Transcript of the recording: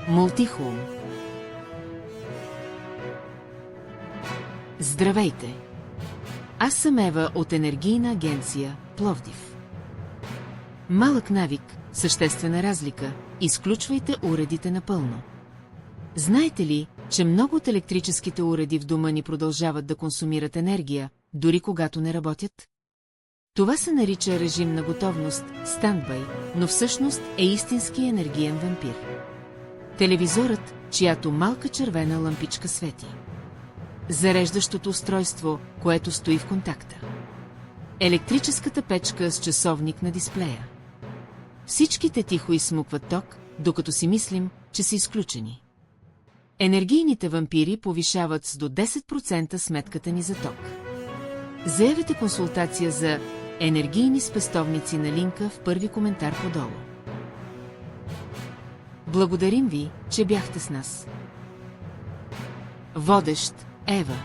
Мултихум. Здравейте! Аз съм Ева от Енергийна агенция Пловдив. Малък навик, съществена разлика, изключвайте уредите напълно. Знаете ли, че много от електрическите уреди в дома ни продължават да консумират енергия, дори когато не работят? Това се нарича режим на готовност, стандбай, но всъщност е истински енергиен вампир. Телевизорът, чиято малка червена лампичка свети. Зареждащото устройство, което стои в контакта. Електрическата печка с часовник на дисплея. Всичките тихо изсмукват ток, докато си мислим, че са изключени. Енергийните вампири повишават с до 10% сметката ни за ток. Заявете консултация за енергийни спестовници на линка в първи коментар подолу. Благодарим ви, че бяхте с нас. Водещ Ева.